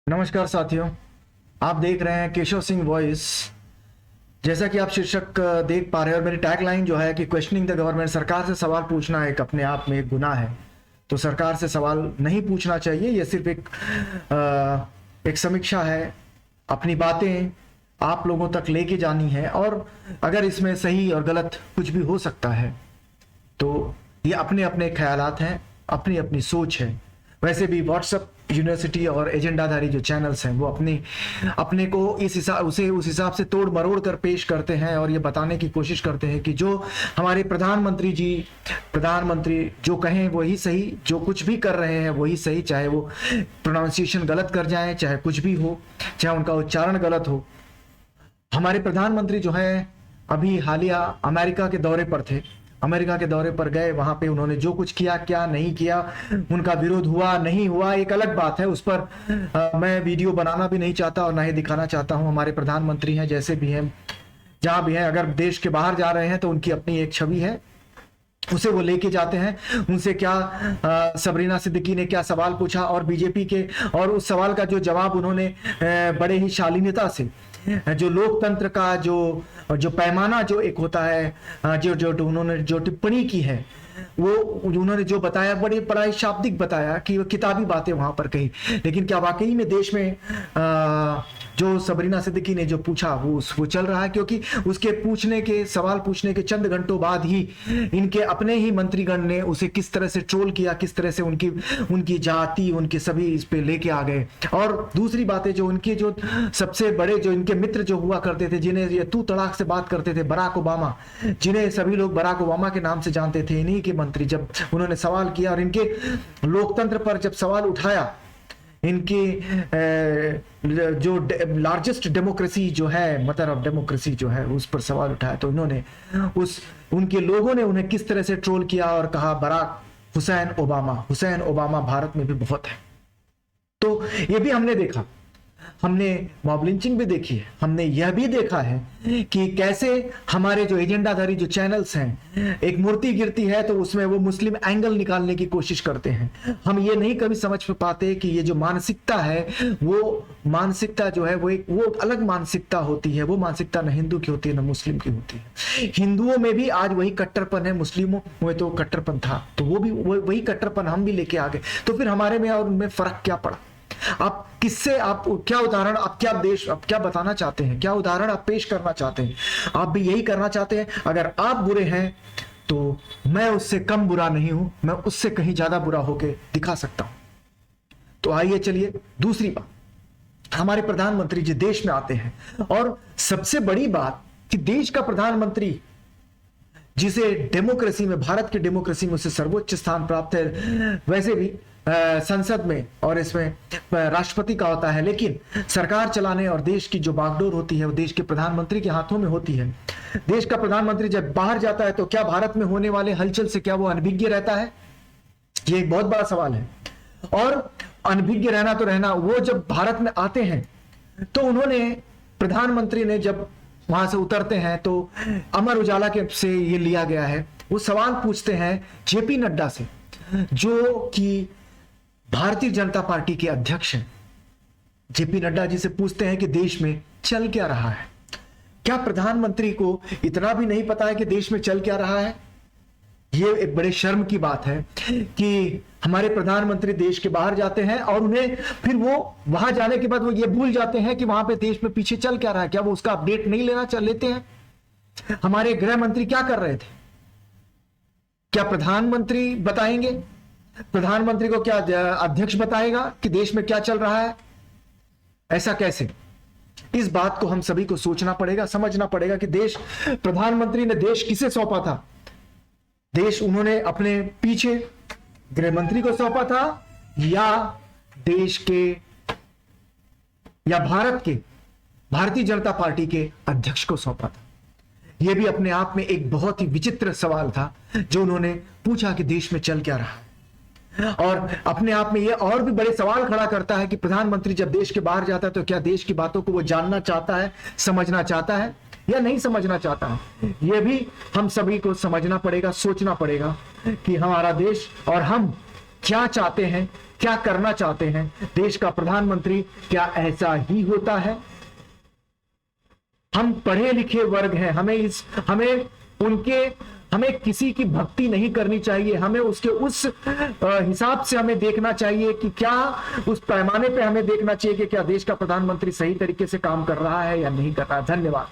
नमस्कार साथियों, आप देख रहे हैं केशव सिंह वॉइस। जैसा कि आप शीर्षक देख पा रहे हैं और मेरी टैग लाइन जो है कि क्वेश्चनिंग द गवर्नमेंट, सरकार से सवाल पूछना एक अपने आप में एक गुनाह है। तो सरकार से सवाल नहीं पूछना चाहिए। यह सिर्फ एक समीक्षा है, अपनी बातें आप लोगों तक लेके जानी है और अगर इसमें सही और गलत कुछ भी हो सकता है तो ये अपने अपने ख्यालात हैं, अपनी अपनी सोच है। वैसे भी व्हाट्सएप यूनिवर्सिटी और एजेंडाधारी जो चैनल्स हैं वो अपने को उस हिसाब से तोड़ मरोड़ कर पेश करते हैं और ये बताने की कोशिश करते हैं कि जो हमारे प्रधानमंत्री जो कहें वही सही, जो कुछ भी कर रहे हैं वही सही, चाहे वो प्रोनाउंसिएशन गलत कर जाए, चाहे कुछ भी हो, चाहे उनका उच्चारण गलत हो। हमारे प्रधानमंत्री जो है अभी हालिया अमेरिका के दौरे पर थे, अमेरिका के दौरे पर गए, वहां पे उन्होंने जो कुछ किया, क्या नहीं किया, उनका विरोध हुआ नहीं हुआ एक अलग बात है। उस पर मैं वीडियो बनाना भी नहीं चाहता और ना ही दिखाना चाहता हूं। हमारे प्रधानमंत्री हैं, जैसे भी हैं, जहां भी हैं, अगर देश के बाहर जा रहे हैं तो उनकी अपनी एक छवि है, उसे वो लेके जाते हैं। उनसे क्या सबरीना सिद्दीकी ने क्या सवाल पूछा और बीजेपी के, और उस सवाल का जो जवाब उन्होंने बड़े ही शालीनता से, जो लोकतंत्र का जो पैमाना जो एक होता है, जो उन्होंने जो टिप्पणी की है, वो उन्होंने जो बताया बड़ा ही शाब्दिक बताया कि वो किताबी बातें वहां पर कही। लेकिन क्या वाकई में देश में जो सबरीना सिद्दीकी ने जो पूछा वो चल रहा है? क्योंकि उसके सवाल पूछने के चंद घंटों बाद ही इनके अपने ही मंत्रीगण ने उसे किस तरह से ट्रोल किया, किस तरह से उनकी जाति, उनके सभी इस पे लेके आ गए। और दूसरी बातें, जो उनके जो सबसे बड़े जो इनके मित्र जो हुआ करते थे, जिन्हें ये तू तड़ाक से बात करते थे, बराक ओबामा, जिन्हें सभी लोग बराक ओबामा के नाम से जानते थे, इन्हीं के मंत्री, जब उन्होंने सवाल किया और इनके लोकतंत्र पर जब सवाल उठाया, इनकी जो लार्जेस्ट डेमोक्रेसी जो है, मदर ऑफ डेमोक्रेसी जो है, उस पर सवाल उठाया, तो उन्होंने उनके लोगों ने उन्हें किस तरह से ट्रोल किया और कहा बराक हुसैन ओबामा भारत में भी बहुत है। तो ये भी हमने देखा, हमने मॉब लिंचिंग भी देखी है, हमने यह भी देखा है कि कैसे हमारे जो एजेंडाधारी जो चैनल्स हैं, एक मूर्ति गिरती है तो उसमें वो मुस्लिम एंगल निकालने की कोशिश करते हैं। हम ये नहीं कभी समझ पाते कि ये जो मानसिकता है, वो मानसिकता जो है वो अलग मानसिकता होती है। वो मानसिकता न हिंदू की होती है न मुस्लिम की होती है। हिंदुओं में भी आज वही कट्टरपन है, मुस्लिमों में तो कट्टरपन था, तो वो भी वही कट्टरपन हम भी लेके आ गए। तो फिर हमारे में और उनमें फर्क क्या पड़ा? आप क्या उदाहरण, आप क्या बताना चाहते हैं? क्या उदाहरण आप पेश करना चाहते हैं? आप भी यही करना चाहते हैं? अगर आप बुरे हैं तो मैं उससे कम बुरा नहीं हूं, मैं उससे कहीं ज्यादा बुरा होके दिखा सकता हूं। तो आइए चलिए दूसरी बात, हमारे प्रधानमंत्री जी देश में आते हैं और सबसे बड़ी बात कि देश का प्रधानमंत्री, जिसे डेमोक्रेसी में, भारत की डेमोक्रेसी में उसे सर्वोच्च स्थान प्राप्त है, वैसे भी संसद में और इसमें राष्ट्रपति का होता है, लेकिन सरकार चलाने और देश की जो बागडोर होती है वो देश के प्रधानमंत्री के हाथों में होती है। देश का प्रधानमंत्री जब बाहर जाता है तो क्या भारत में होने वाले हलचल से क्या वो अनभिज्ञ रहता है? ये एक बहुत बड़ा सवाल है। और अनभिज्ञ रहना तो रहना, वो जब भारत में आते हैं तो प्रधानमंत्री ने जब वहां से उतरते हैं तो अमर उजाला के से ये लिया गया है, वो सवाल पूछते हैं जेपी नड्डा से, जो कि भारतीय जनता पार्टी के अध्यक्ष हैं। जेपी नड्डा जी से पूछते हैं कि देश में चल क्या रहा है। क्या प्रधानमंत्री को इतना भी नहीं पता है कि देश में चल क्या रहा है? ये एक बड़े शर्म की बात है कि हमारे प्रधानमंत्री देश के बाहर जाते हैं और उन्हें फिर वो वहां जाने के बाद वो ये भूल जाते हैं कि वहां पे देश में पीछे चल क्या रहा है। क्या वो उसका अपडेट नहीं लेते हैं? हमारे गृह मंत्री क्या कर रहे थे? क्या प्रधानमंत्री बताएंगे? प्रधानमंत्री को क्या अध्यक्ष बताएगा कि देश में क्या चल रहा है? ऐसा कैसे? इस बात को हम सभी को सोचना पड़ेगा, समझना पड़ेगा कि प्रधानमंत्री ने देश किसे सौंपा था? देश उन्होंने अपने पीछे गृह मंत्री को सौंपा था या देश के या भारतीय जनता पार्टी के अध्यक्ष को सौंपा था? यह भी अपने आप में एक बहुत ही विचित्र सवाल था जो उन्होंने पूछा कि देश में चल क्या रहा है। और अपने आप में यह और भी बड़े सवाल खड़ा करता है कि प्रधानमंत्री जब देश के बाहर जाता है तो क्या देश की बातों को वो जानना चाहता है, समझना चाहता है या नहीं समझना चाहता है? यह भी हम सभी को समझना पड़ेगा, सोचना पड़ेगा कि हमारा देश और हम क्या चाहते हैं, क्या करना चाहते हैं देश का प्रधानमंत्री, क्या ऐसा ही होता है? हम पढ़े लिखे वर्ग हैं, हमें किसी की भक्ति नहीं करनी चाहिए। हमें उसके उस हिसाब से हमें देखना चाहिए कि क्या उस पैमाने पे हमें देखना चाहिए कि क्या देश का प्रधानमंत्री सही तरीके से काम कर रहा है या नहीं कर रहा है। धन्यवाद।